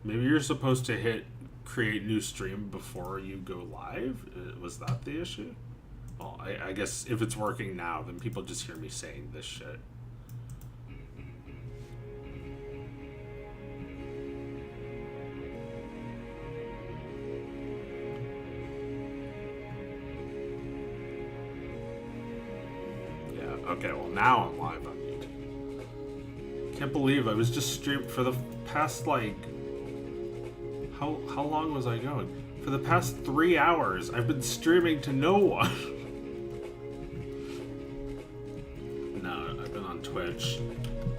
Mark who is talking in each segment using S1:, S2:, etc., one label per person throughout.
S1: Maybe you're supposed to hit create new stream before you go live? Was that the issue? Well, I guess if it's working now, then people just hear me saying this shit. Yeah, okay, well now I'm live on YouTube. Can't believe I was just streamed for the past, like... How long was I going? For the past 3 hours, I've been streaming to no one. No, I've been on Twitch.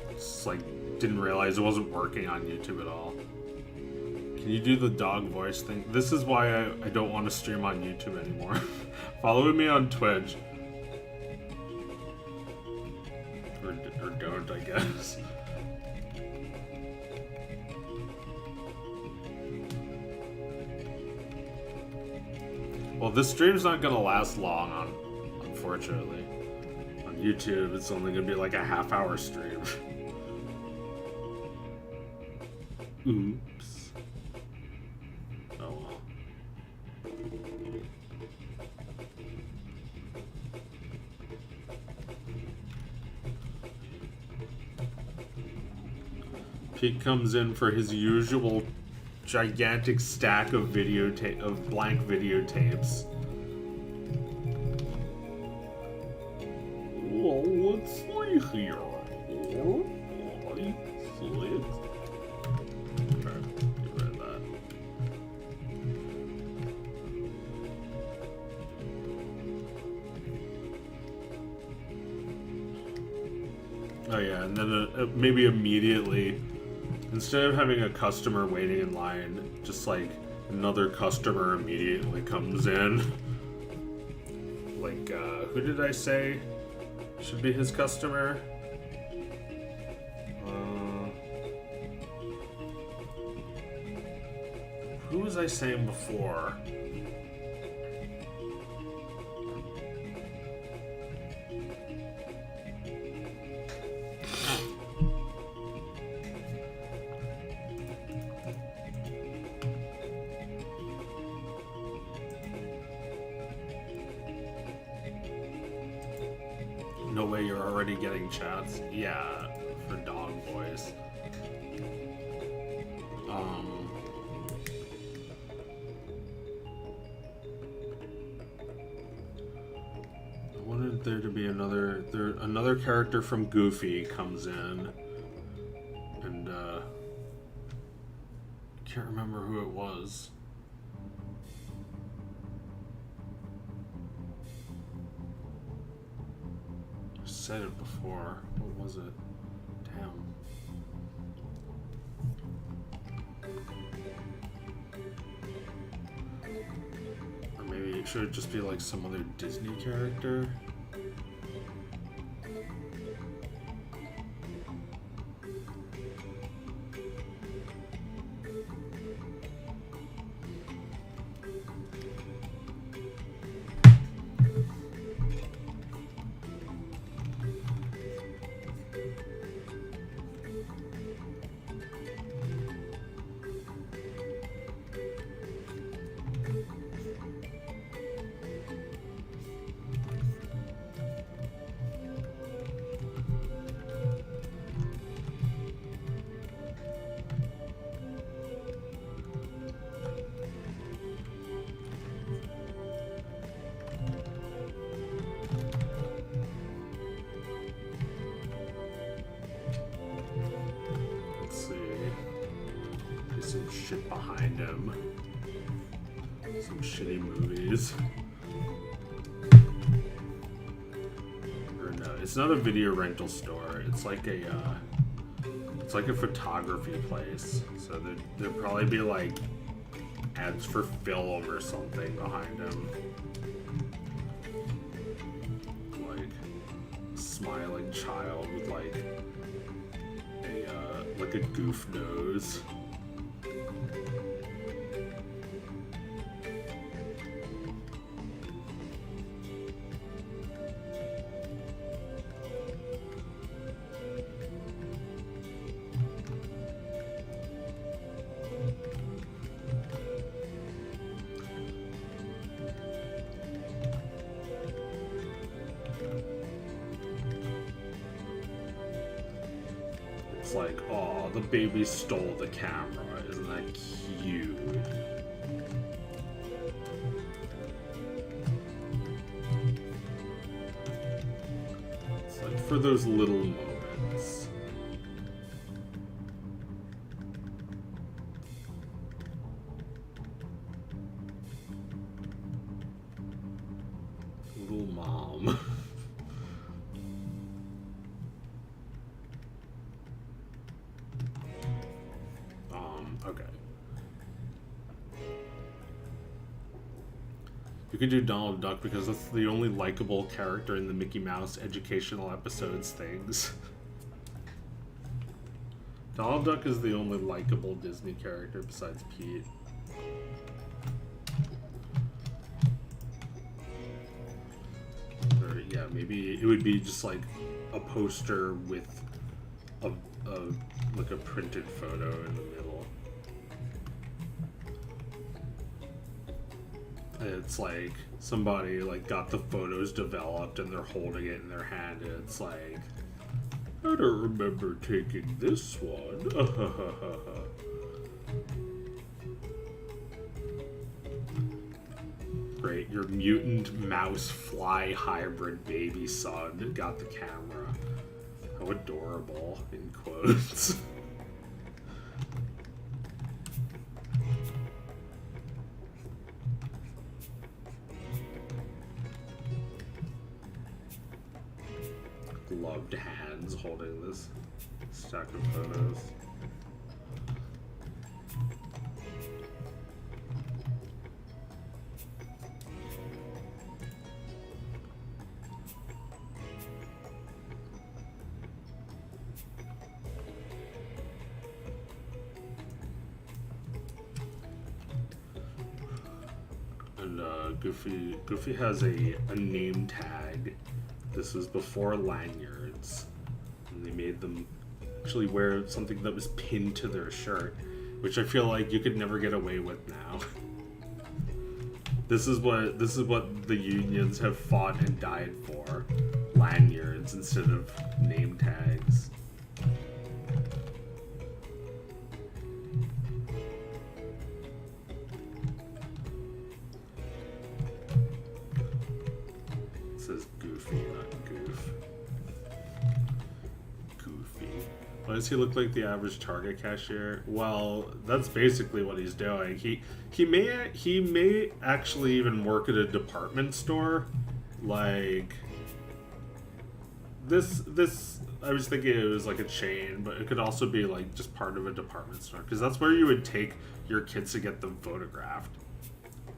S1: Just like, didn't realize it wasn't working on YouTube at all. Can you do the dog voice thing? This is why I don't want to stream on YouTube anymore. Follow me on Twitch. Or don't, I guess. Well, this stream's not gonna last long, unfortunately. On YouTube, it's only gonna be like a half-hour stream. Oops. Oh well. Pete comes in for his usual gigantic stack of blank videotapes. Well, let's see here. Okay, get rid of that. Oh yeah, and then maybe immediately, instead of having a customer waiting in line, just like another customer immediately comes in. Like, who did I say should be his customer? Who was I saying before? No way you're already getting chats? Yeah, for dog voice. I wanted there to be another character from Goofy comes in, and I can't remember who it was. I said it before. What was it? Damn. Or maybe it should just be like some other Disney character. Shit behind him. Some shitty movies. Or no, it's not a video rental store. It's like a photography place. So there'd probably be like ads for film or something behind him. Like a smiling child with like a goof nose. like, oh, the baby stole the camera. Isn't that cute? It's like for those little moments. Little mom. Okay. You could do Donald Duck because that's the only likable character in the Mickey Mouse educational episodes things. Donald Duck is the only likable Disney character besides Pete. Or yeah, maybe it would be just like a poster with a like a printed photo in the middle. It's like somebody like got the photos developed and they're holding it in their hand and it's like, I don't remember taking this one. Great, your mutant mouse fly hybrid baby son got the camera. How adorable, in quotes. Gloved hands holding this stack of photos. And Goofy has a name tag. This was before lanyards, and they made them actually wear something that was pinned to their shirt, which I feel like you could never get away with now. This is what the unions have fought and died for: lanyards instead of name tags. It says Goofy, not Goof. Goofy. Why does he look like the average Target cashier? Well, that's basically what he's doing. He may actually even work at a department store. Like this I was thinking it was like a chain, but it could also be like just part of a department store, because that's where you would take your kids to get them photographed.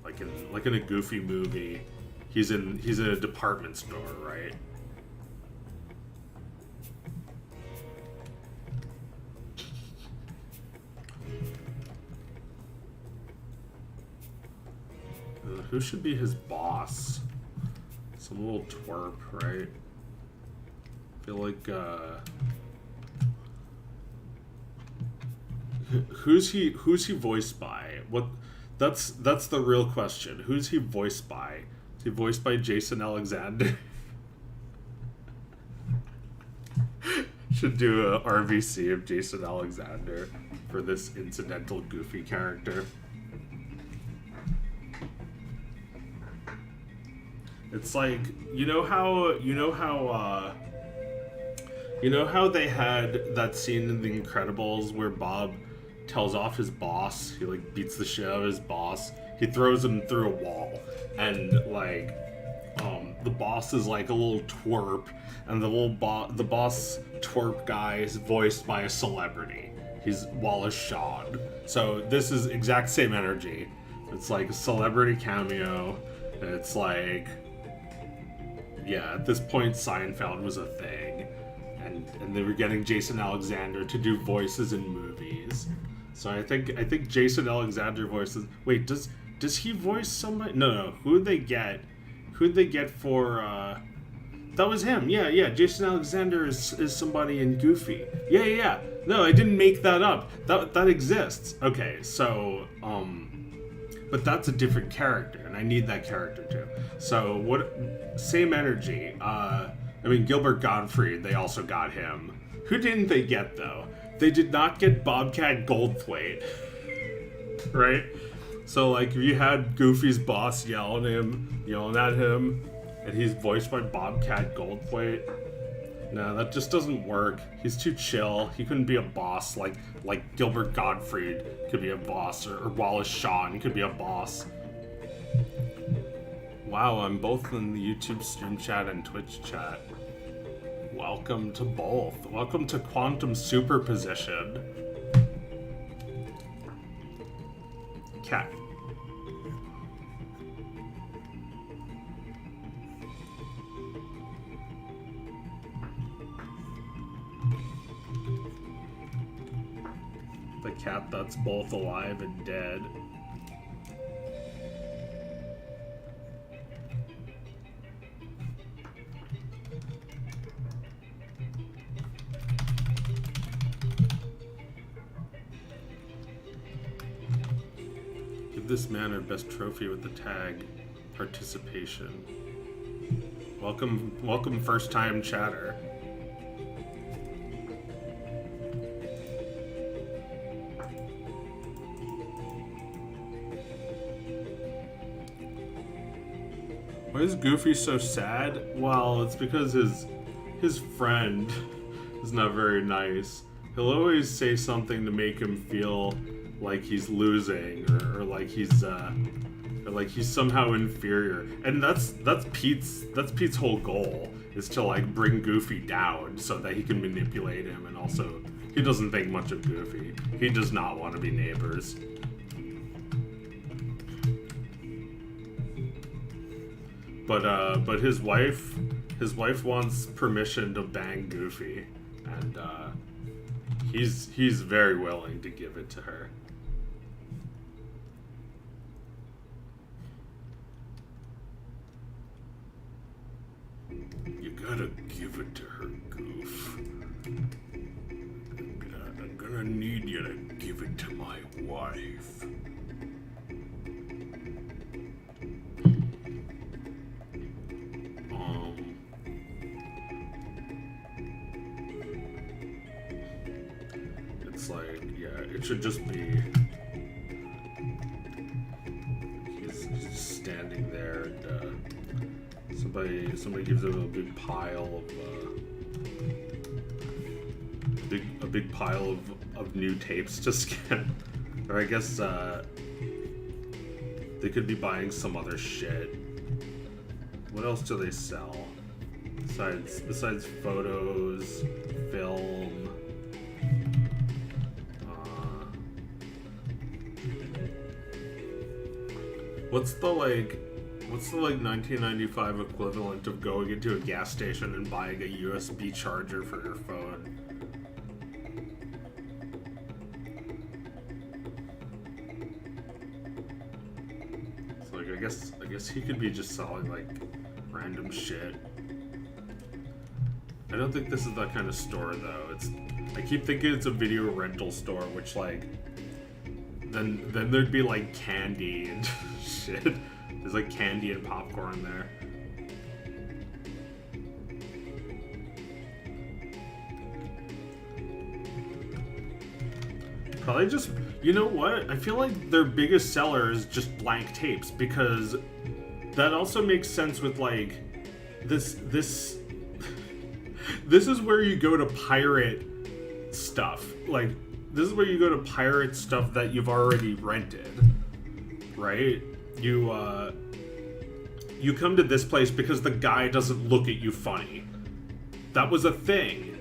S1: Like in a Goofy movie, he's in a department store, right? Who should be his boss? Some little twerp, right? I feel like who's he voiced by? What that's the real question. Who's he voiced by? Is he voiced by Jason Alexander? Should do a RVC of Jason Alexander for this incidental Goofy character. It's like, you know how they had that scene in The Incredibles where Bob tells off his boss. He like beats the shit out of his boss. He throws him through a wall, and like the boss is like a little twerp, and the boss twerp guy is voiced by a celebrity. He's Wallace Shawn. So this is exact same energy. It's like a celebrity cameo. And it's like, yeah, at this point Seinfeld was a thing, and they were getting Jason Alexander to do voices in movies. So I think Jason Alexander voices. Wait, does he voice somebody? No. Who'd they get for? That was him. Yeah. Jason Alexander is somebody in Goofy. Yeah. No, I didn't make that up. That exists. Okay, so but that's a different character, and I need that character too. So same energy. I mean, Gilbert Gottfried, they also got him. Who didn't they get though? they did not get Bobcat Goldthwait, right? So like, if you had Goofy's boss yelling at him, and he's voiced by Bobcat Goldthwait, no, that just doesn't work. He's too chill. He couldn't be a boss like Gilbert Gottfried could be a boss, or Wallace Shawn could be a boss. Wow, I'm both in the YouTube stream chat and Twitch chat. Welcome to both. Welcome to Quantum Superposition. Cat. The cat that's both alive and dead. Give this man our best trophy with the tag participation. Welcome first time chatter. Why is Goofy so sad? Well, it's because his friend is not very nice. He'll always say something to make him feel like he's losing, or like he's somehow inferior. And that's Pete's whole goal, is to like bring Goofy down so that he can manipulate him. And also, he doesn't think much of Goofy. He does not want to be neighbors. But his wife wants permission to bang Goofy, and he's very willing to give it to her. You gotta give it to her, Goof. I'm gonna need you to give it to my wife. It's like, yeah, it should just be. He's just standing there, and somebody gives him a big pile of a big pile of new tapes to scan, or I guess they could be buying some other shit. What else do they sell besides photos, film? What's the 1995 equivalent of going into a gas station and buying a USB charger for your phone? So like, I guess he could be just selling like random shit. I don't think this is that kind of store though. I keep thinking it's a video rental store, which like then there'd be like candy and shit. There's like candy and popcorn there. Probably just, you know what? I feel like their biggest seller is just blank tapes, because that also makes sense with like this is where you go to pirate stuff. Like, this is where you go to pirate stuff that you've already rented, right? You come to this place because the guy doesn't look at you funny. That was a thing.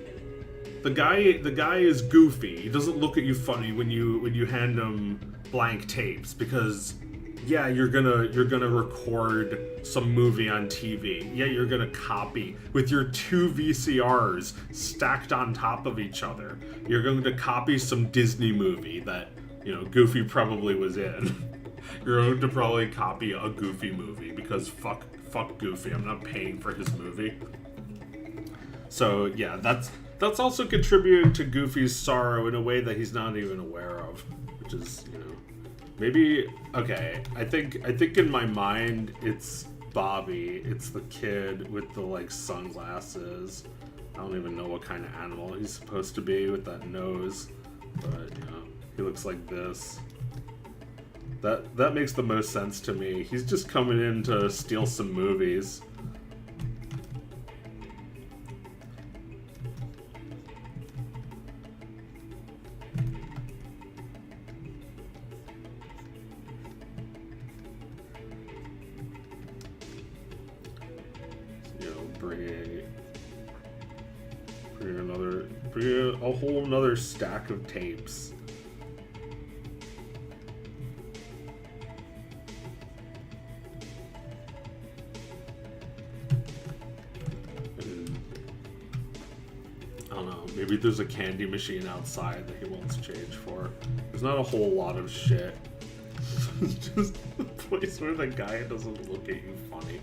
S1: The guy is goofy. He doesn't look at you funny when you hand him blank tapes, because yeah, you're gonna record some movie on TV. Yeah, you're gonna copy with your two VCRs stacked on top of each other. You're going to copy some Disney movie that, you know, Goofy probably was in. You're going to probably copy a Goofy movie, because fuck Goofy. I'm not paying for his movie. So yeah, that's also contributing to Goofy's sorrow in a way that he's not even aware of, which is, you know, maybe, okay, I think in my mind it's Bobby. It's the kid with the like sunglasses I don't even know what kind of animal he's supposed to be with that nose, but you know, he looks like this. That makes the most sense to me. He's just coming in to steal some movies. You know, bring a whole another stack of tapes. Maybe there's a candy machine outside that he wants change for. There's not a whole lot of shit. It's just a place where the guy doesn't look at you funny.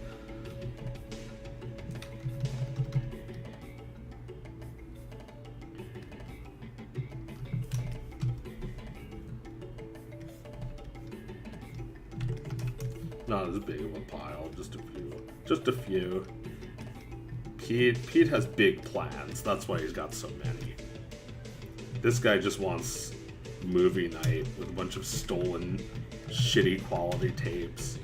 S1: Not as big of a pile, just a few. Just a few. Pete has big plans. That's why he's got so many. This guy just wants movie night with a bunch of stolen, shitty quality tapes.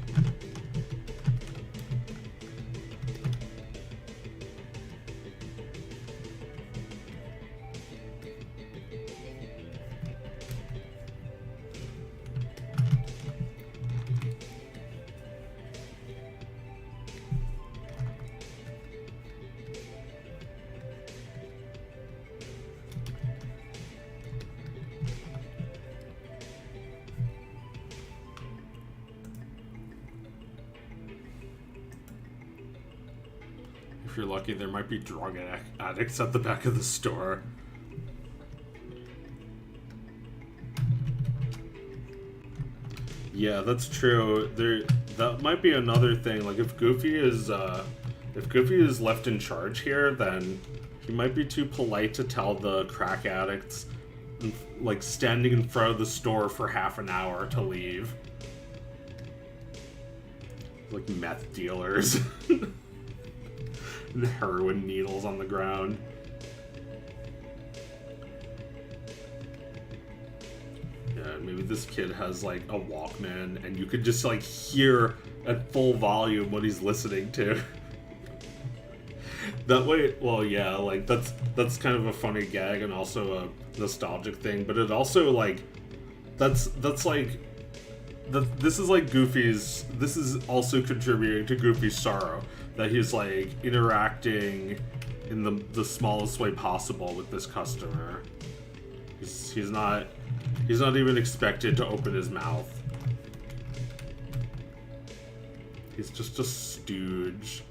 S1: If you're lucky, there might be drug addicts at the back of the store. Yeah, that's true. That might be another thing. Like if Goofy is left in charge here, then he might be too polite to tell the crack addicts, like standing in front of the store for half an hour, to leave. Like meth dealers. And heroin needles on the ground. Yeah, maybe this kid has like a Walkman and you could just like hear at full volume what he's listening to. That way, well, yeah, like that's kind of a funny gag and also a nostalgic thing, but it also like that's like this is like Goofy's. This is also contributing to Goofy's sorrow that he's like interacting in the smallest way possible with this customer. He's not even expected to open his mouth. He's just a stooge.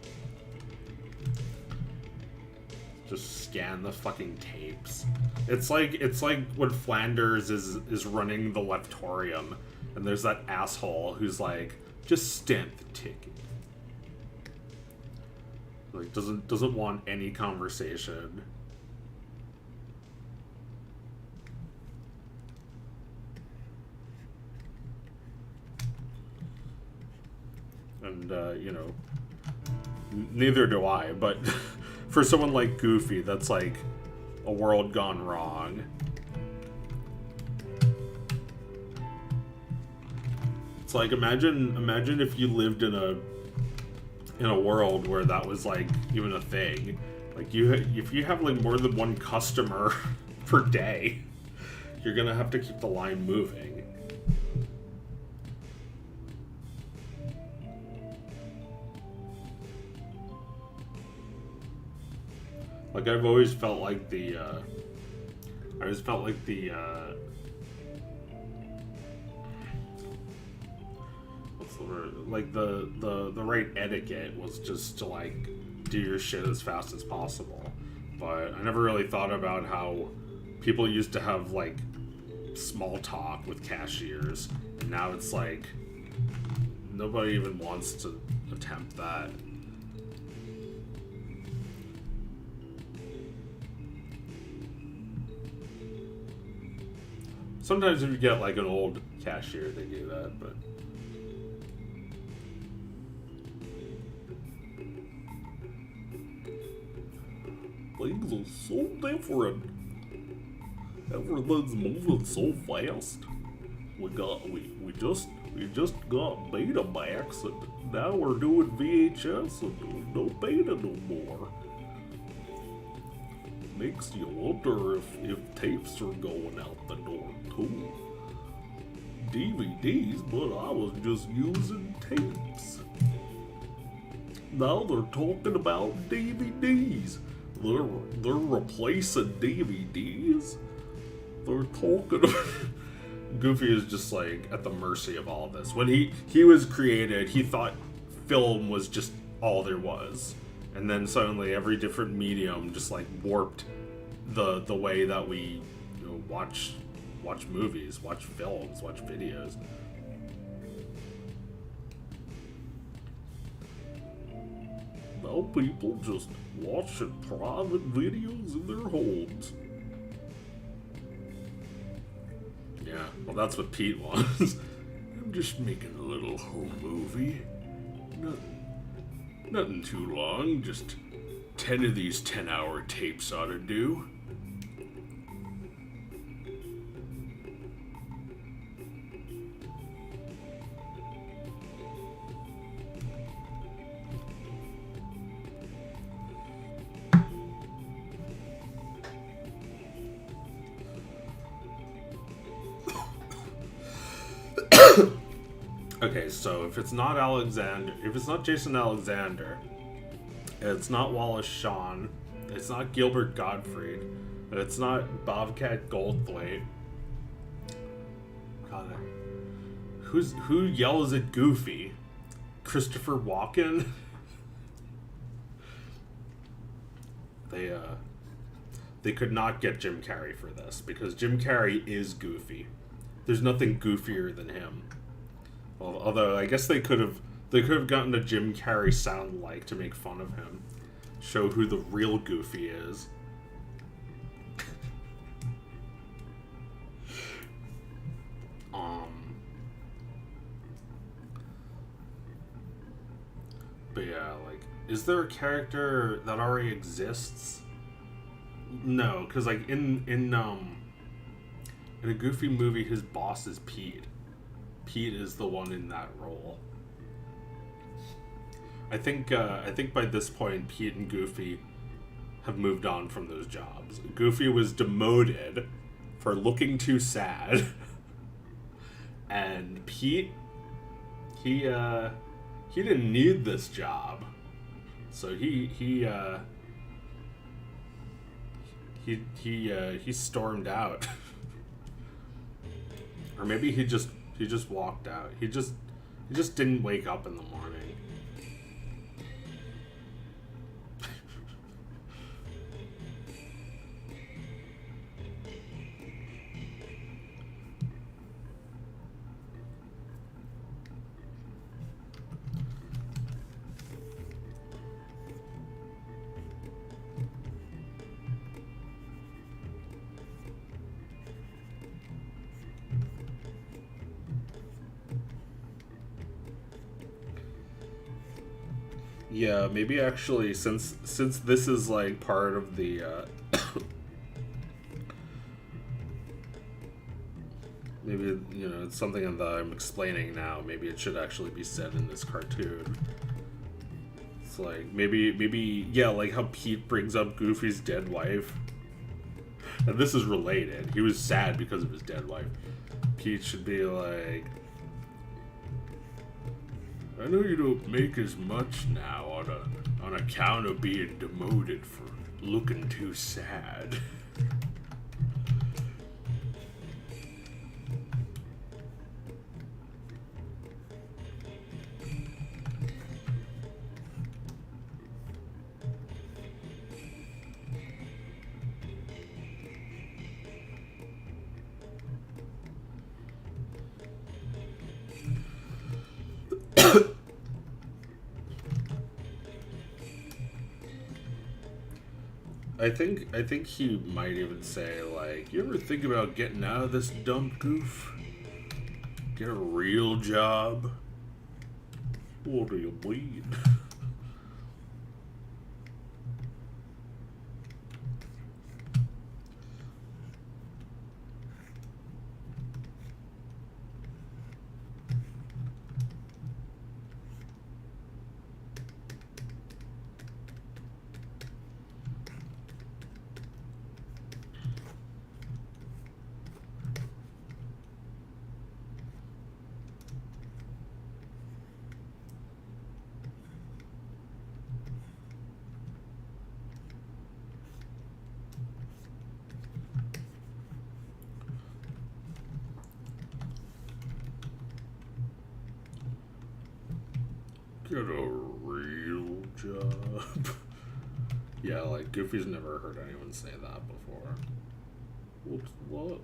S1: Just scan the fucking tapes. It's like when Flanders is running the Leptorium, and there's that asshole who's like, just stamp the ticket. Like doesn't want any conversation. And you know, neither do I, but for someone like Goofy, that's like a world gone wrong. It's like imagine if you lived in a world where that was like even a thing. Like if you have like more than one customer per day, you're gonna have to keep the line moving. Like I've always felt like what's the word? Like the right etiquette was just to like do your shit as fast as possible. But I never really thought about how people used to have like small talk with cashiers, and now it's like nobody even wants to attempt that. Sometimes if you get like an old cashier, they do that, but
S2: Things are so different. Everything's moving so fast. We just got Betamax, and now we're doing VHS, and there's no beta no more. Makes you wonder if tapes are going out the door too. DVDs, but I was just using tapes. Now they're talking about DVDs. They're replacing DVDs. They're talking about... Goofy is just like at the mercy of all this. When he was created, he thought film was just all there was. And then suddenly every different medium just like warped the way that we watch movies, watch films, watch videos. Now people just watching private videos in their homes. Yeah, well that's what Pete wants. I'm just making a little home movie. Nothing too long, just 10 of these 10-hour tapes ought to do. Okay, so if it's not Jason Alexander, it's not Wallace Shawn, it's not Gilbert Gottfried, it's not Bobcat Goldthwait. God, who yells at Goofy? Christopher Walken? They could not get Jim Carrey for this because Jim Carrey is Goofy. There's nothing goofier than him. Well, although I guess they could have gotten a Jim Carrey sound-alike to make fun of him, show who the real Goofy is. But yeah, like, is there a character that already exists? No, because like in a Goofy movie, his boss is Pete. Pete is the one in that role. I think by this point, Pete and Goofy have moved on from those jobs. Goofy was demoted for looking too sad, and Pete, he didn't need this job, so he stormed out. Or maybe he just walked out. He just didn't wake up in the morning. Yeah, maybe actually, since this is like part of the maybe it's something that I'm explaining now. Maybe it should actually be said in this cartoon. It's like maybe yeah, like how Pete brings up Goofy's dead wife, and this is related. He was sad because of his dead wife. Pete should be like, I know you don't make as much now on account of being demoted for looking too sad. I think he might even say, like, you ever think about getting out of this dump, Goof? Get a real job? What do you mean? Get a real job.
S1: Yeah, like, Goofy's never heard anyone say that before.
S2: What's what?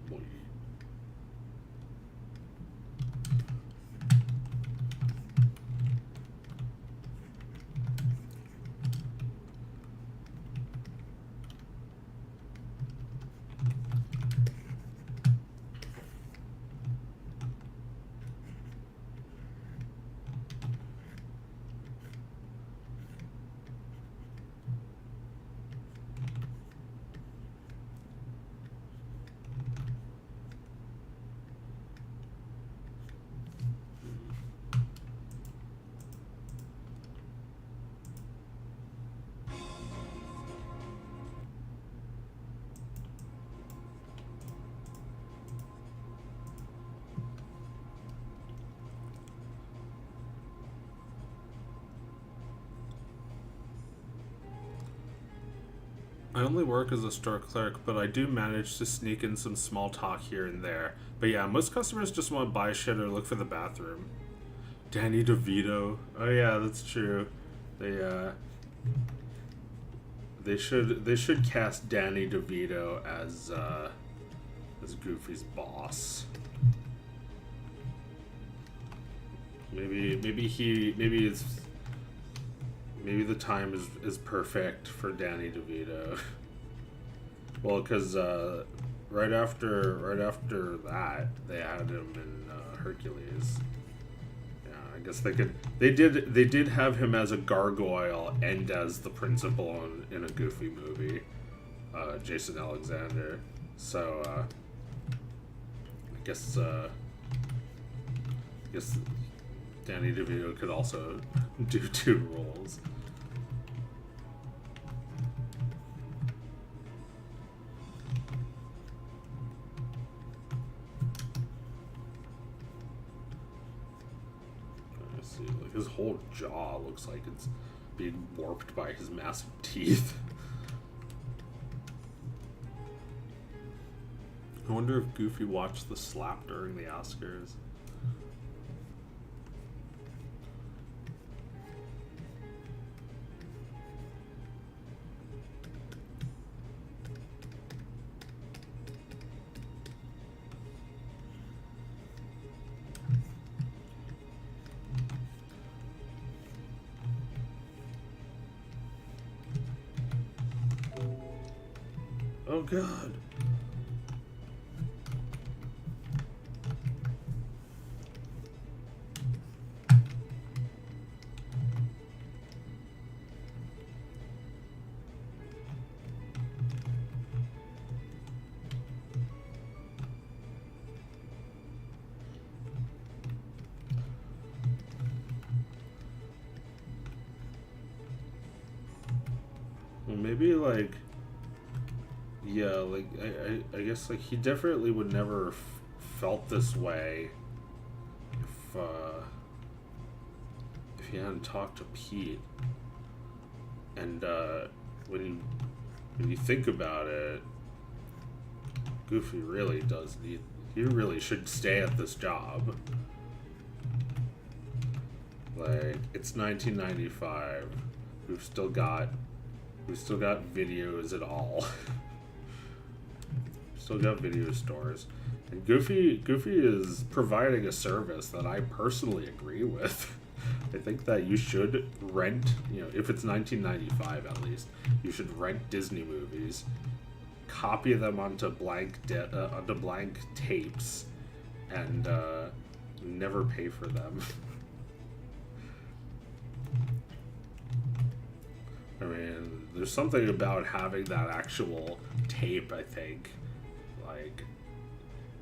S1: I only work as a store clerk, but I do manage to sneak in some small talk here and there. But yeah, most customers just want to buy shit or look for the bathroom. Danny DeVito. Oh yeah, that's true. They should cast Danny DeVito as Goofy's boss. Maybe the time is perfect for Danny DeVito. Well, because right after that, they had him in Hercules. Yeah, I guess they did have him as a gargoyle and as the principal in a Goofy movie, Jason Alexander. So I guess Danny DeVito could also do two roles. See, like his whole jaw looks like it's being warped by his massive teeth. I wonder if Goofy watched the slap during the Oscars. Oh God. Well, maybe like, yeah, like I guess like he definitely would never felt this way if he hadn't talked to Pete. And when you think about it, Goofy really does need. He really should stay at this job. Like, it's 1995. We've still got videos at all. Still got video stores. And Goofy is providing a service that I personally agree with. I think that you should rent, if it's 1995 at least, you should rent Disney movies, copy them onto blank tapes, and never pay for them. I mean, there's something about having that actual tape, I think. Like,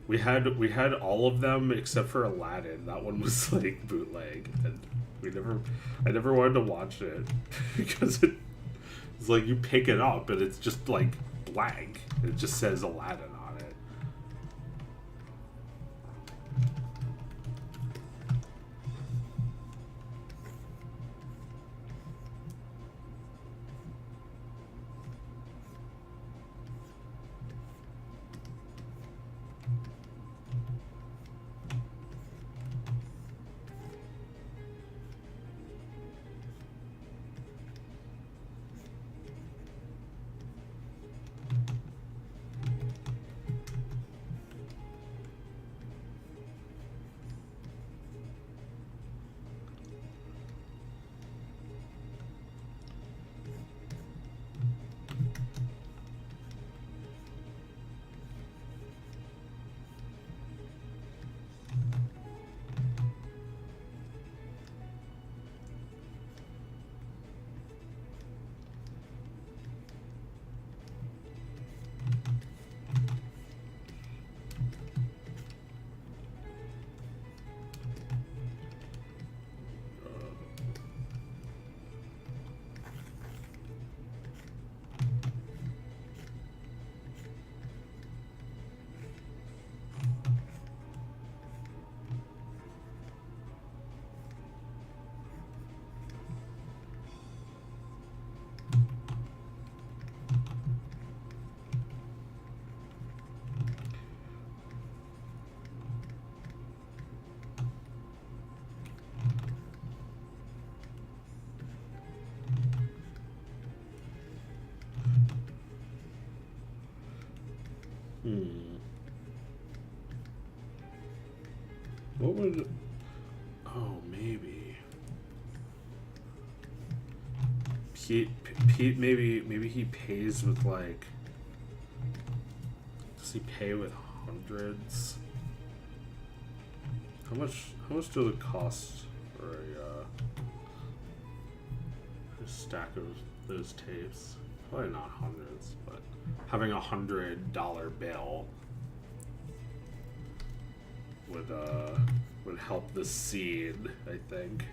S1: we had all of them except for Aladdin. That one was like bootleg, and I never wanted to watch it because it's like you pick it up and it's just like blank. It just says Aladdin on it. What would... Oh, maybe. Pete, maybe he pays with, like... Does he pay with hundreds? How much does it cost for a stack of those tapes? Probably not hundreds, but having $100 bill would help the seed, I think.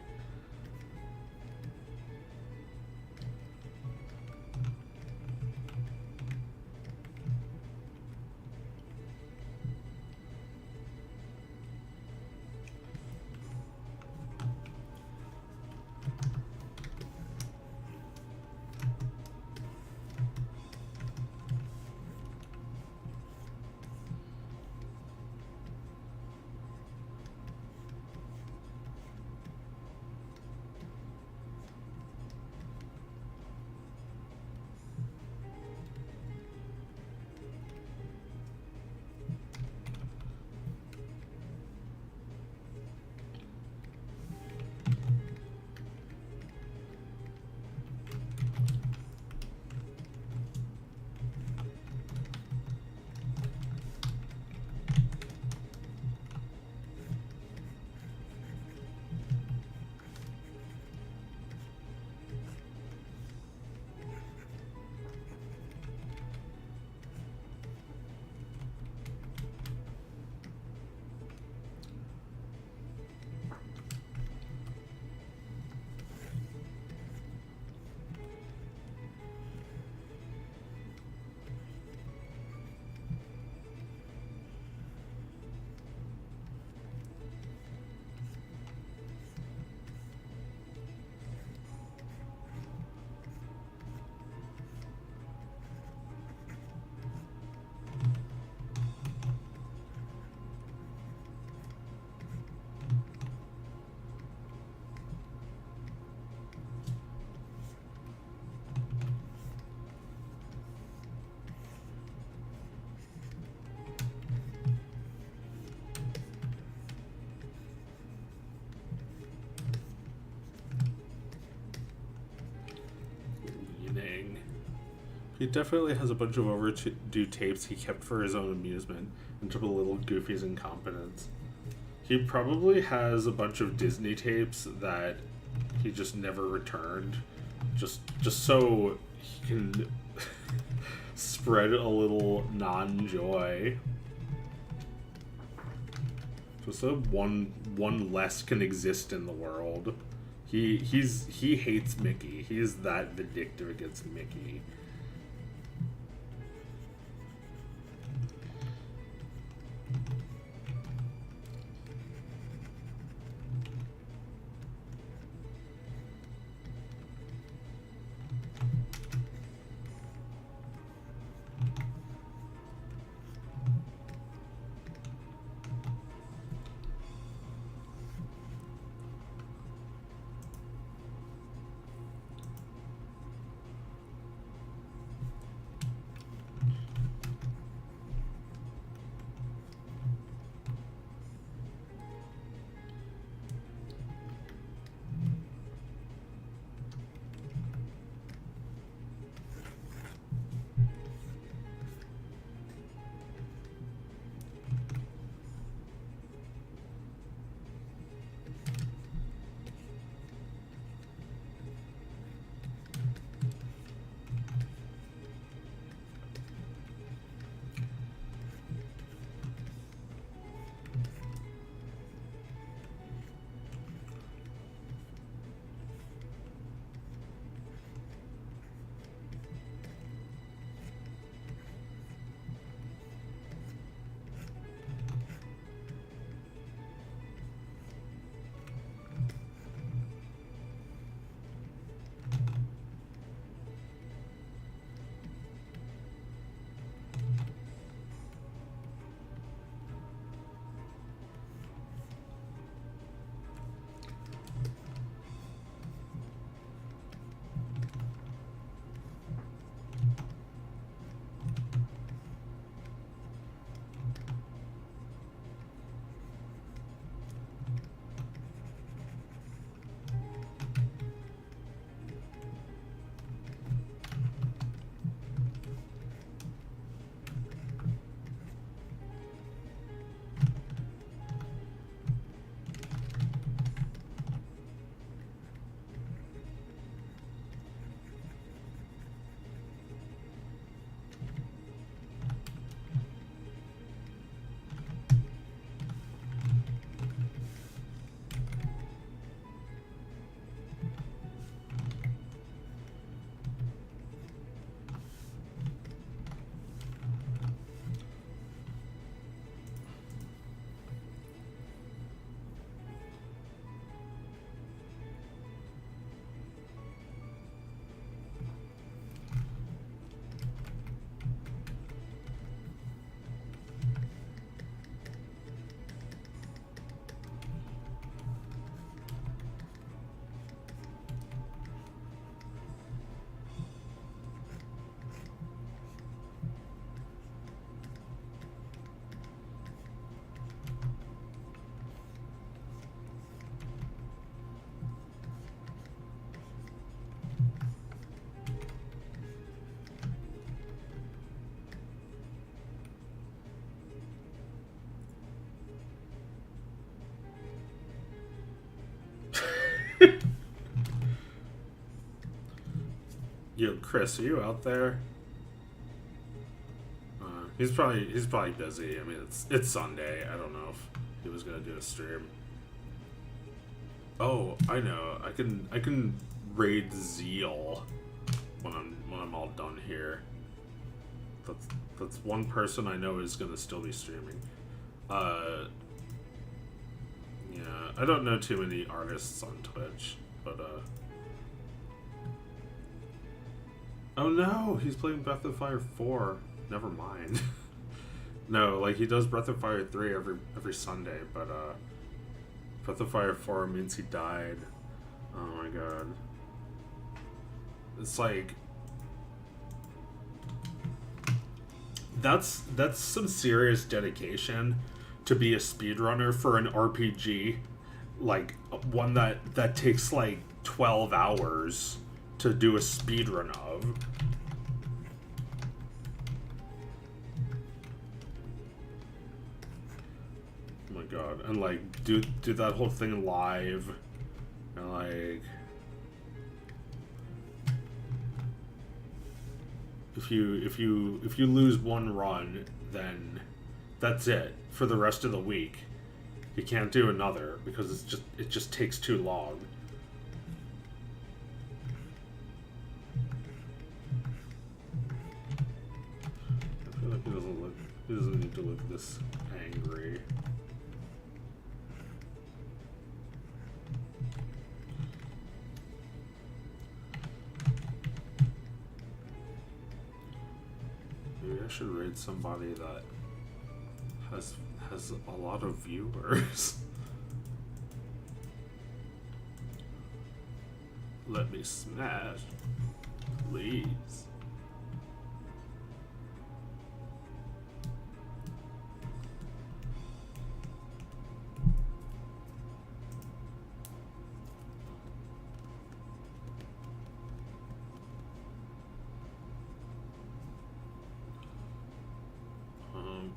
S1: He definitely has a bunch of overdue tapes he kept for his own amusement and to belittle Goofy's incompetence. He probably has a bunch of Disney tapes that he just never returned, just so he can spread a little non-joy. Just so one less can exist in the world. He hates Mickey. He is that vindictive against Mickey. Yo, Chris, are you out there? He's probably busy. I mean, it's Sunday. I don't know if he was gonna do a stream. Oh, I know. I can raid Zeal when I'm all done here. That's one person I know is gonna still be streaming. Yeah, I don't know too many artists on Twitch, but oh no, he's playing Breath of Fire 4. Never mind. No, like he does Breath of Fire 3 every Sunday, but Breath of Fire 4 means he died. Oh my god. It's like that's some serious dedication to be a speedrunner for an RPG, like one that takes like 12 hours to do a speedrun of. Oh my god. And like do that whole thing live, and like if you lose one run, then that's it for the rest of the week. You can't do another because it just takes too long. I feel like he doesn't need to look this angry. Maybe I should raid somebody that has a lot of viewers. Let me smash, please.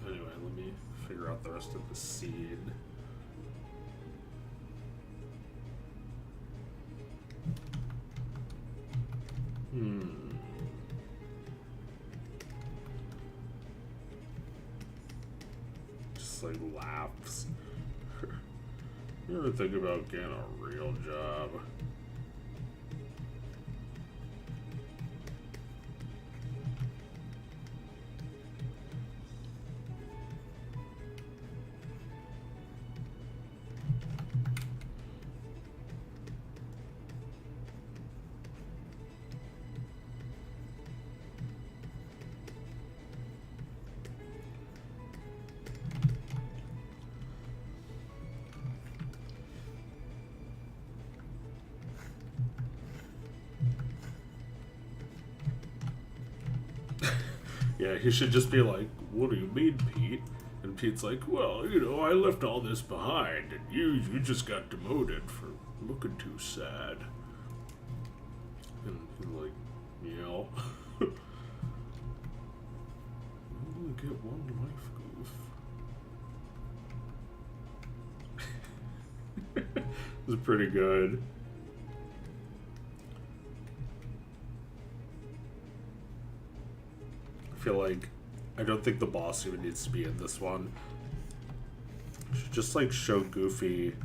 S1: Anyway, let me figure out the rest of the seed. Just like laughs. You ever think about getting a real job? Yeah, he should just be like, what do you mean, Pete? And Pete's like, well, you know, I left all this behind, and you just got demoted for looking too sad. And he's like, yeah. You only get one life, Goof. This is pretty good. I feel like I don't think the boss even needs to be in this one. Should just like show Goofy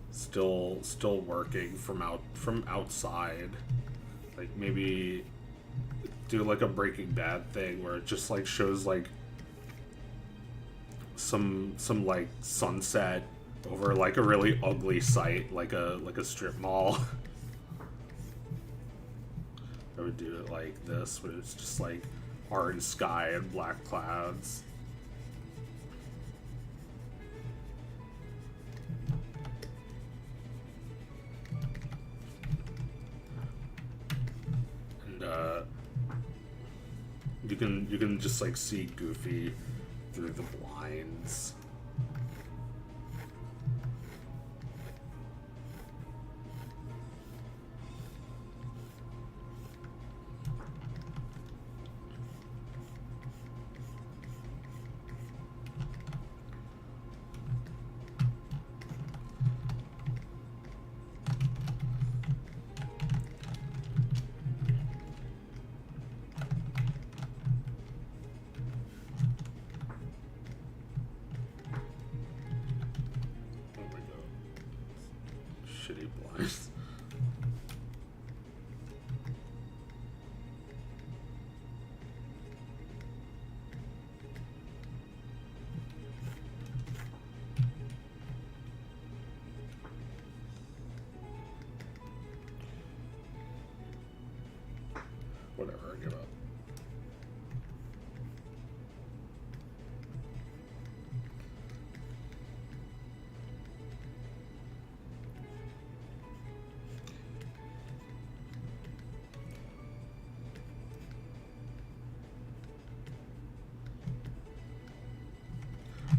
S1: still working from outside. Like maybe do like a Breaking Bad thing where it just like shows like some like sunset over like a really ugly site, like a strip mall. I would do it like this, where it's just like orange sky and black clouds. And you can just like see Goofy through the blinds. shitty blinds. Whatever, I give up.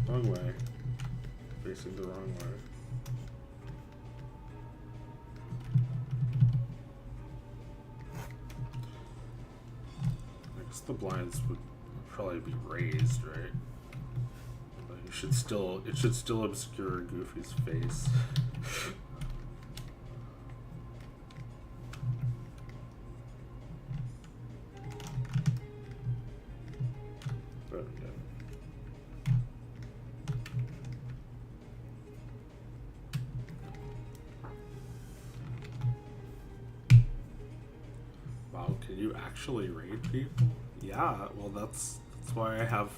S1: Wrong way. Facing the wrong way. I guess the blinds would probably be raised, right? But it should still obscure Goofy's face. But yeah. Wow, can you actually raid people? Yeah, well that's why I have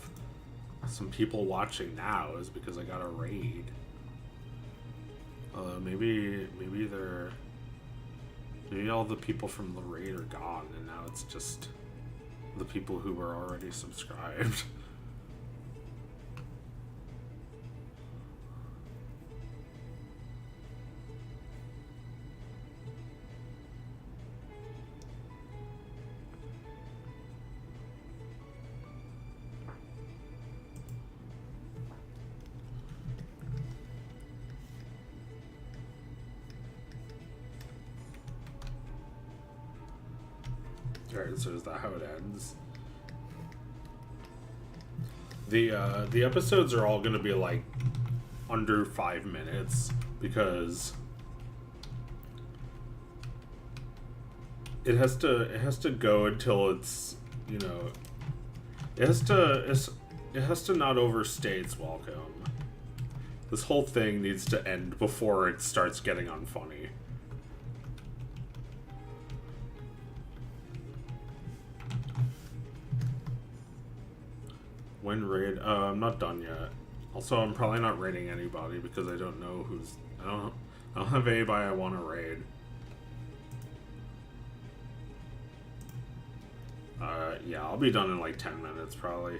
S1: some people watching now, is because I got a raid. Maybe all the people from the raid are gone and now it's just the people who were already subscribed. Alright, so is that how it ends? The episodes are all gonna be like under 5 minutes because it has to go until it's, you know, it has to not overstay its welcome. This whole thing needs to end before it starts getting unfunny. When raid? I'm not done yet. Also, I'm probably not raiding anybody because I don't know who's. I don't have anybody I want to raid. Yeah, I'll be done in like 10 minutes probably.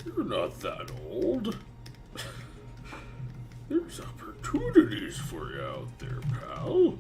S1: You're not that old. There's opportunities for you out there, pal.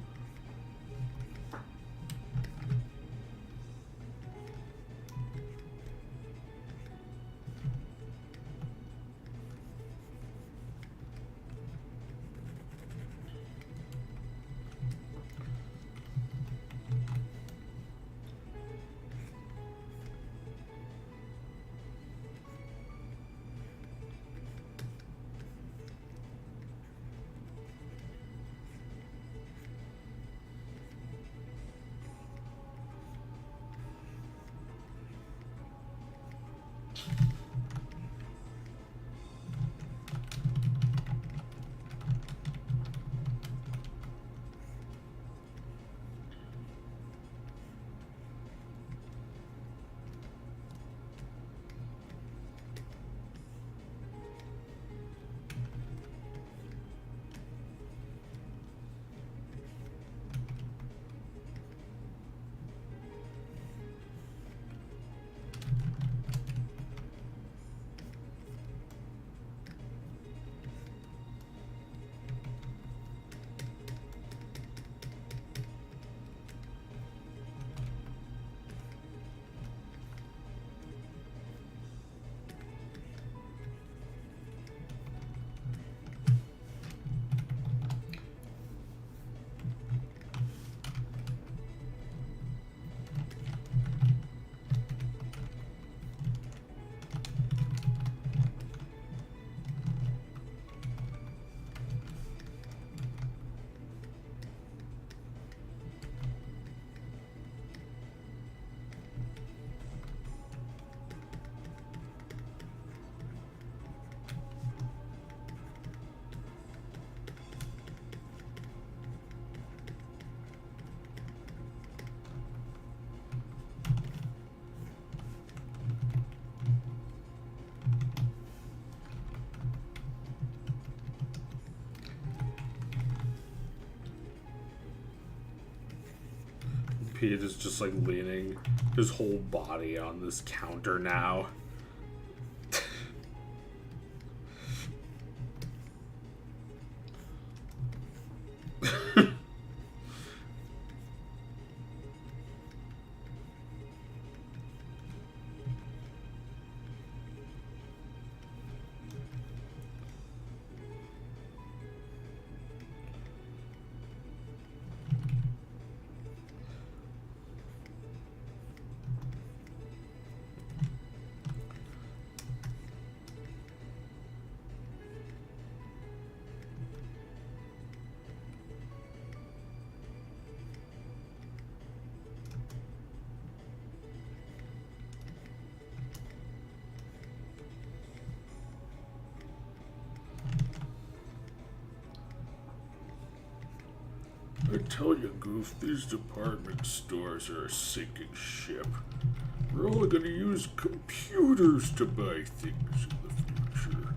S1: Pete is just like leaning his whole body on this counter now.
S2: I tell you, Goof, these department stores are a sinking ship. We're only gonna use computers to buy things in the future.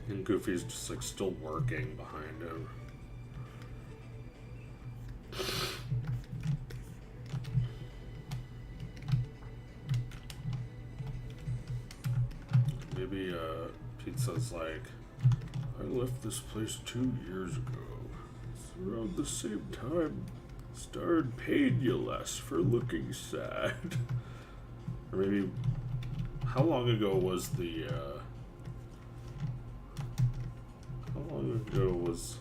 S1: And Goofy's just like still working behind him. Maybe Pizza's like,
S2: I left this place 2 years ago. It's around the same time I started paying you less for looking sad.
S1: or maybe, how long ago was the, how long ago was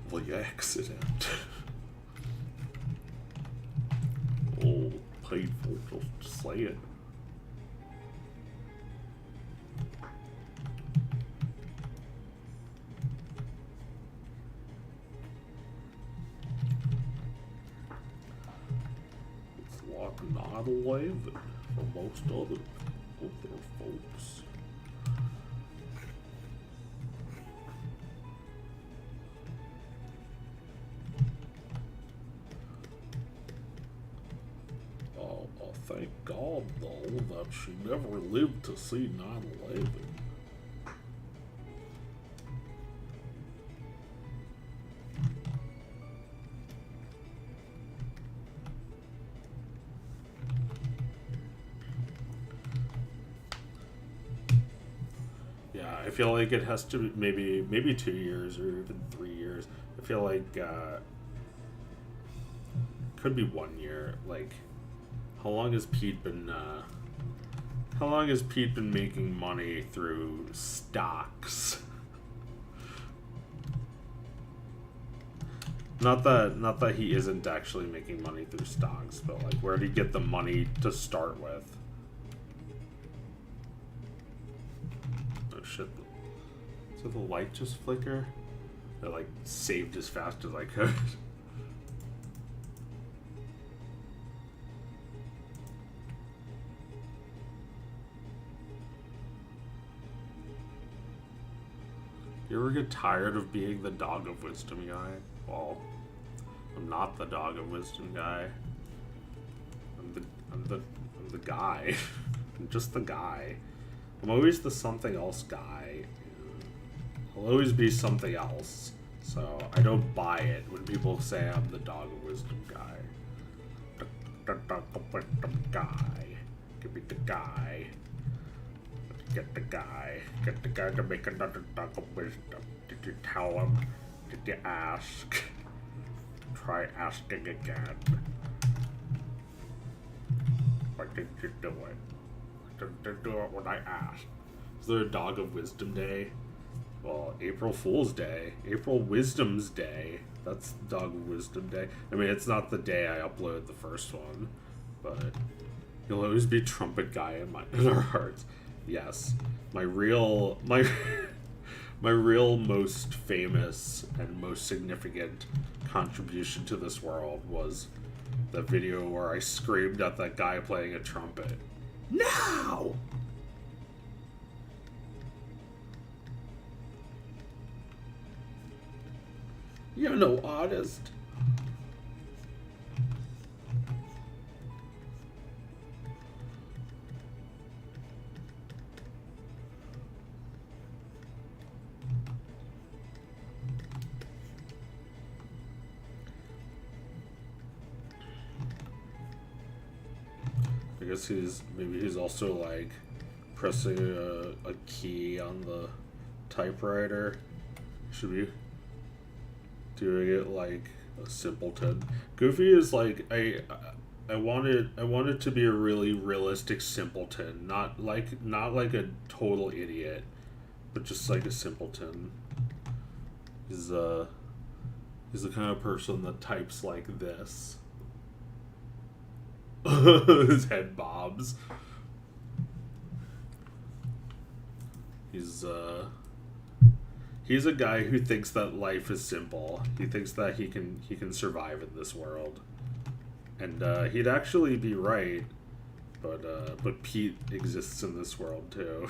S2: The accident. Oh, painful to say it. It's like 9/11 for most other folks. Thank God, though, that she never lived to see 9/11.
S1: Yeah, I feel like it has to be maybe 2 years or even 3 years. I feel like could be 1 year. Like, how long has Pete been making money through stocks? Not that he isn't actually making money through stocks, but like, where did he get the money to start with? Oh shit. Did the light just flicker? I like saved as fast as I could. You ever get tired of being the dog of wisdom guy? Well, I'm not the dog of wisdom guy. I'm the guy. I'm just the guy. I'm always the something else guy. I'll always be something else. So I don't buy it when people say I'm the dog of wisdom guy. The dog of wisdom guy. Give me the guy. Get the guy to make another dog of wisdom. Did you tell him? Did you ask? Try asking again. Why didn't you do it? Why didn't you do it when I asked? Is there a dog of wisdom day? Well, April Fool's Day, April Wisdom's Day. That's Dog Wisdom Day. I mean, it's not the day I uploaded the first one, but you'll always be trumpet guy in our hearts. Yes, my real my real most famous and most significant contribution to this world was the video where I screamed at that guy playing a trumpet. Now! You're no artist. I guess maybe he's also like pressing a key on the typewriter. Should be doing it like a simpleton. Goofy is like I want it to be a really realistic simpleton, not like a total idiot, but just like a simpleton. He's the kind of person that types like this. His head bobs. He's a guy who thinks that life is simple. He thinks that he can survive in this world, and he'd actually be right. But Pete exists in this world too.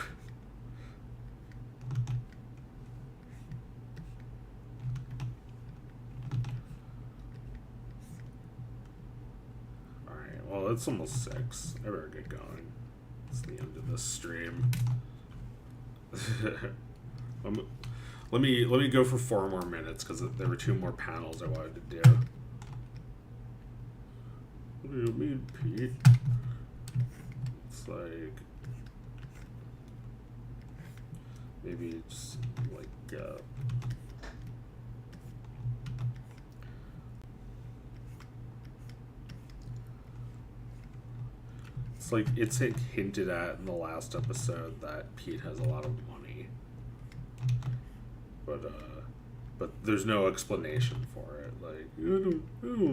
S1: Well, it's almost 6. I better get going. It's the end of this stream. Let me go for 4 more minutes because there were 2 more panels I wanted to do. What do you mean, Pete? It's like maybe just like it's hinted at in the last episode that Pete has a lot of money, but there's no explanation for it. Like I don't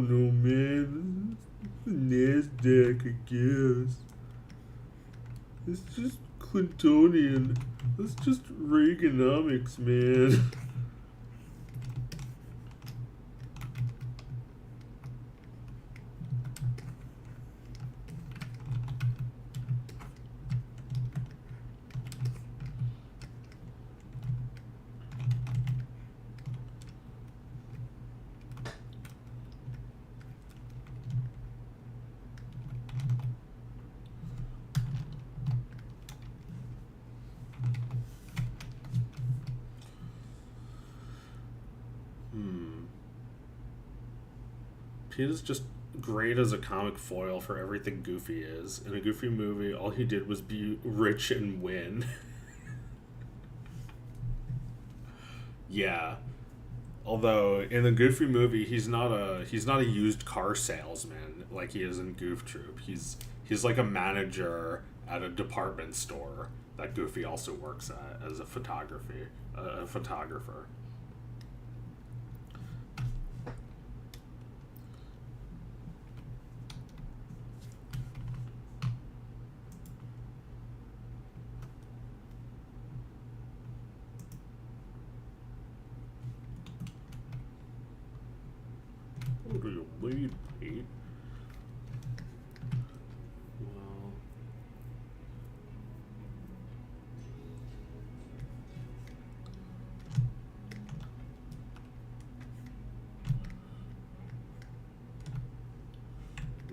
S1: know, man. It's Nasdaq, I guess. It's just Clintonian. It's just Reaganomics, man. Pete is just great as a comic foil for everything Goofy is. In a Goofy movie, all he did was be rich and win. Yeah. Although in the Goofy movie, he's not a used car salesman like he is in Goof Troop. He's like a manager at a department store that Goofy also works at as a photographer. What do you mean, Pete? Well,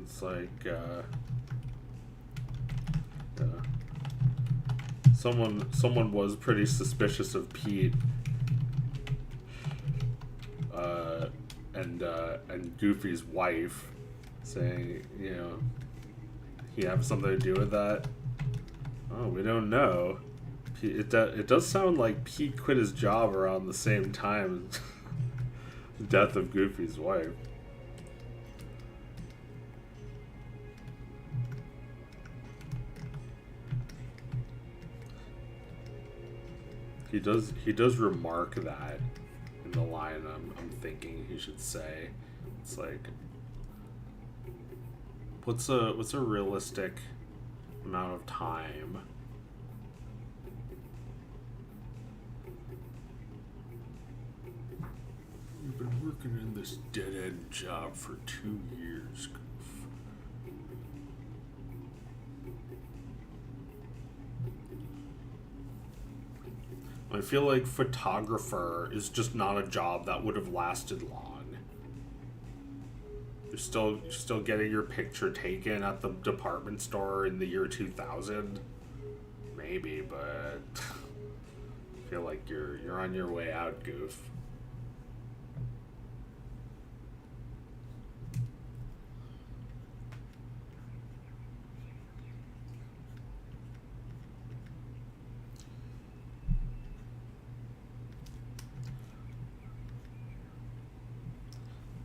S1: it's like someone was pretty suspicious of Pete. And Goofy's wife, saying, he have something to do with that. Oh, we don't know. It does sound like Pete quit his job around the same time as the death of Goofy's wife. He does remark that in the line I'm thinking he should say. It's like, what's a realistic amount of time? You've been working in this dead-end job for 2 years, Goof. I feel like photographer is just not a job that would have lasted long. You're still getting your picture taken at the department store in the year 2000. Maybe, but I feel like you're on your way out, Goof.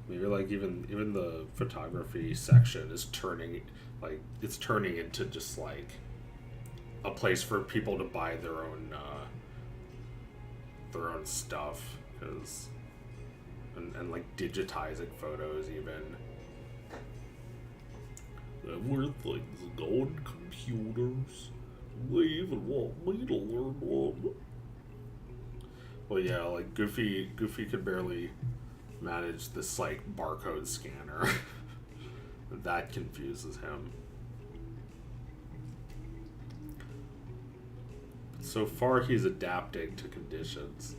S1: Maybe like even the photography section is turning into just like a place for people to buy their own stuff, because and like digitizing photos even.
S2: And where things go in computers, they even want me to learn one.
S1: Well, yeah, like Goofy could barely manage this like barcode scanner. That confuses him. So far, he's adapting to conditions.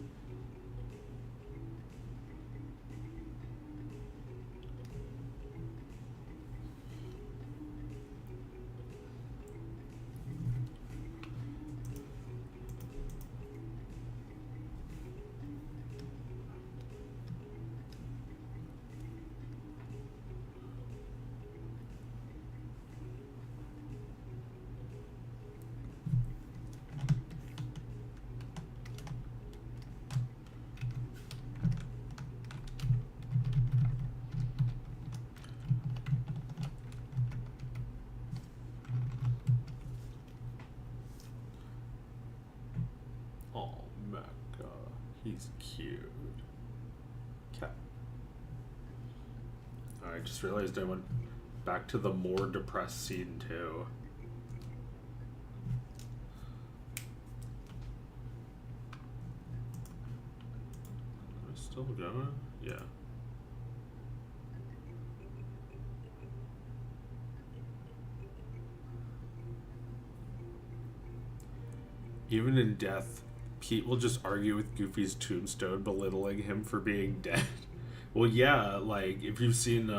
S1: He's cute. Cat. I just realized I went back to the more depressed scene too. Am I still going? Yeah. Even in death, Pete will just argue with Goofy's tombstone, belittling him for being dead. Well, yeah, like, if you've seen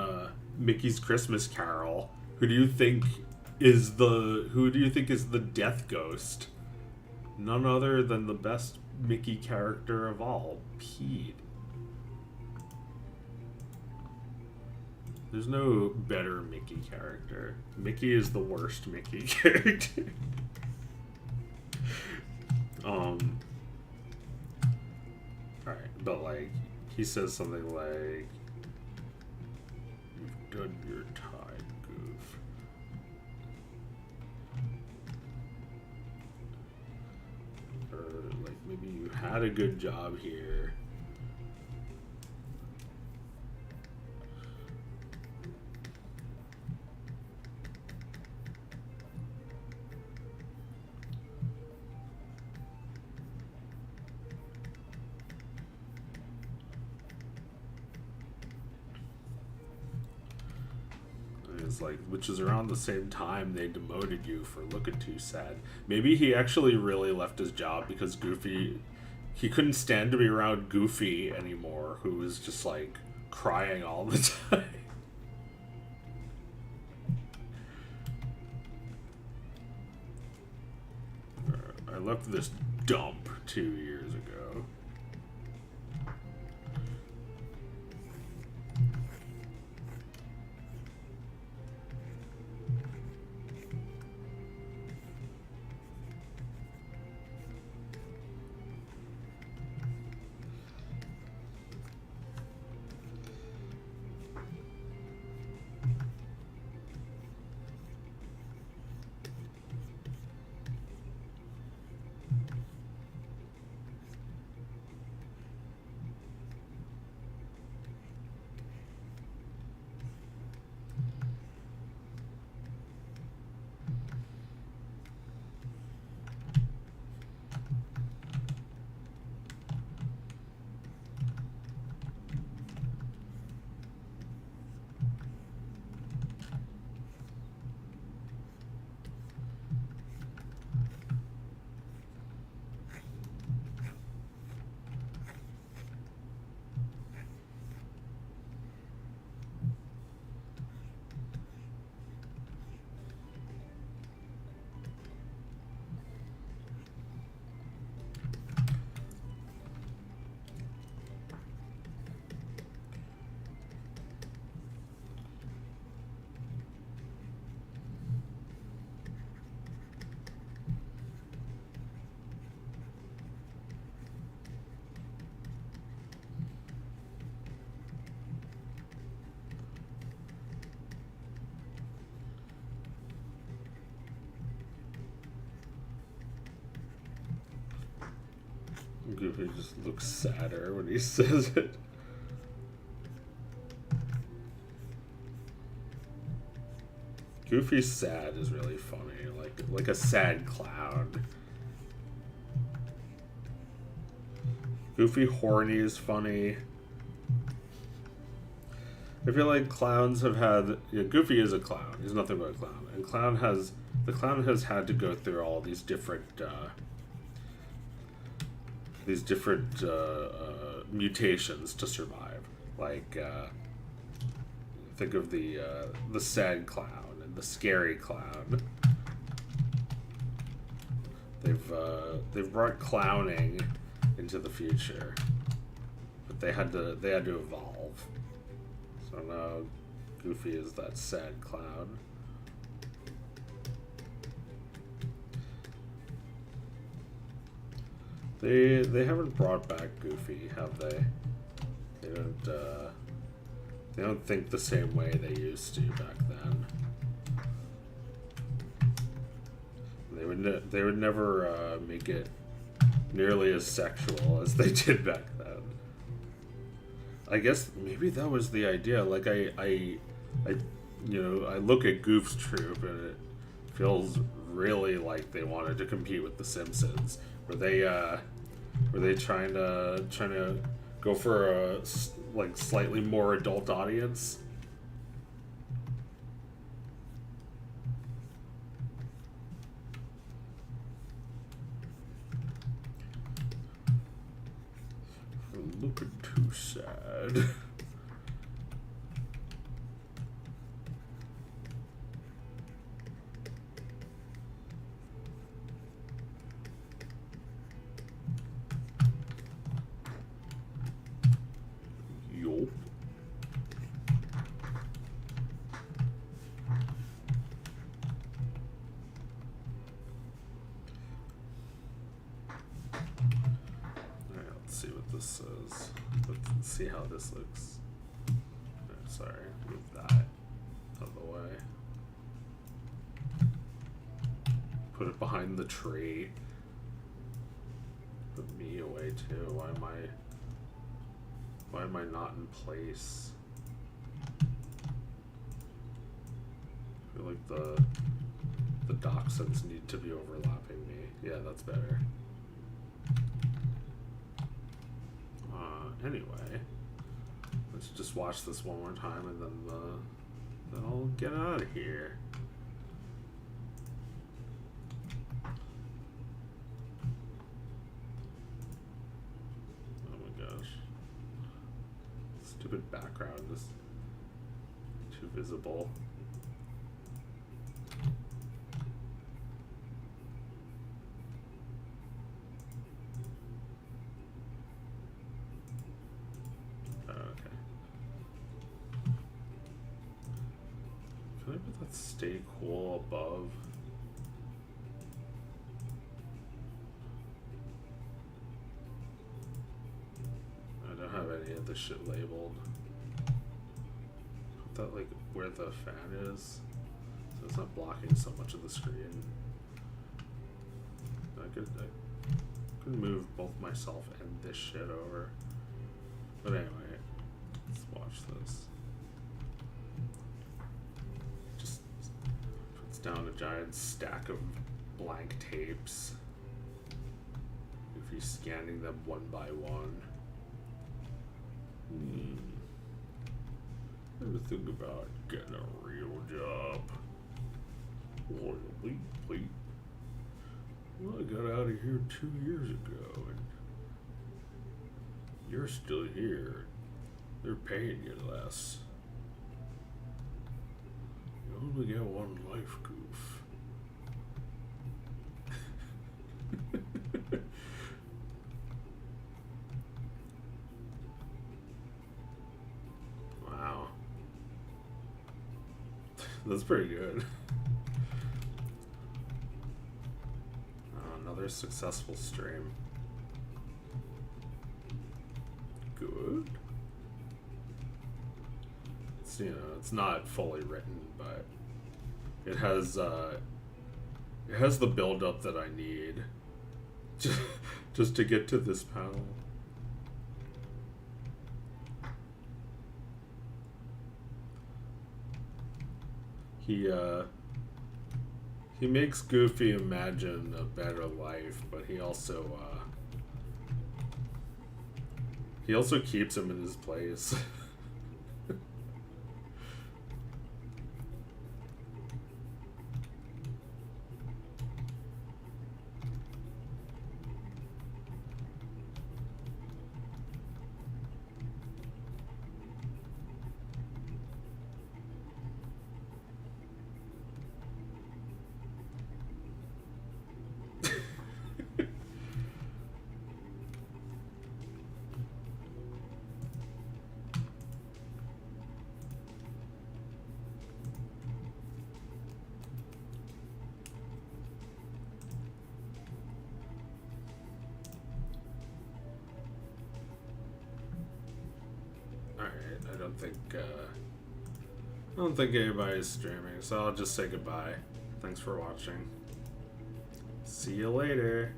S1: Mickey's Christmas Carol, who do you think is the death ghost? None other than the best Mickey character of all, Pete. There's no better Mickey character. Mickey is the worst Mickey character. Alright, but like, he says something like, "You've done your time, Goof." Or like, maybe you had a good job here. It's like, which is around the same time they demoted you for looking too sad. Maybe he actually really left his job because he couldn't stand to be around Goofy anymore, who was just like crying all the time. I left this dump 2 years ago. Goofy just looks sadder when he says it. Goofy's sad is really funny, like a sad clown. Goofy horny is funny. I feel like clowns have had. Yeah, Goofy is a clown. He's nothing but a clown, and the clown has had to go through all these different mutations to survive. Like think of the sad clown and the scary clown. They've brought clowning into the future, but they had to evolve. So now Goofy is that sad clown. They haven't brought back Goofy, have they? They don't think the same way they used to back then. They would never make it nearly as sexual as they did back then. I guess maybe that was the idea. Like I look at Goof's troop and it feels really like they wanted to compete with The Simpsons. Were they trying to go for a like slightly more adult audience? Looking too sad. Yup. See what this says. Let's see how this looks. Sorry, move that out of the way. Put it behind the tree. Put me away too. Why am I not in place? I feel like the dachshunds need to be overlapping me. Yeah, that's better. Anyway, let's just watch this one more time and then I'll get out of here. Oh my gosh. Stupid background is too visible. Let's stay cool above. I don't have any of this shit labeled. Put that like where the fan is, so it's not blocking so much of the screen. I could move both myself and this shit over. But anyway, let's watch this. Down a giant stack of blank tapes. If you're scanning them one by one. Ever think about getting a real job? Well, wait. Well, I got out of here 2 years ago, and you're still here. They're paying you less. You only get one life, Goof. Wow. That's pretty good. Another successful stream. Good. It's, it's not fully written, but it has the build up that I need just to get to this panel. He makes Goofy imagine a better life, but he also keeps him in his place. I don't think anybody's streaming, so I'll just say goodbye. Thanks for watching. See you later.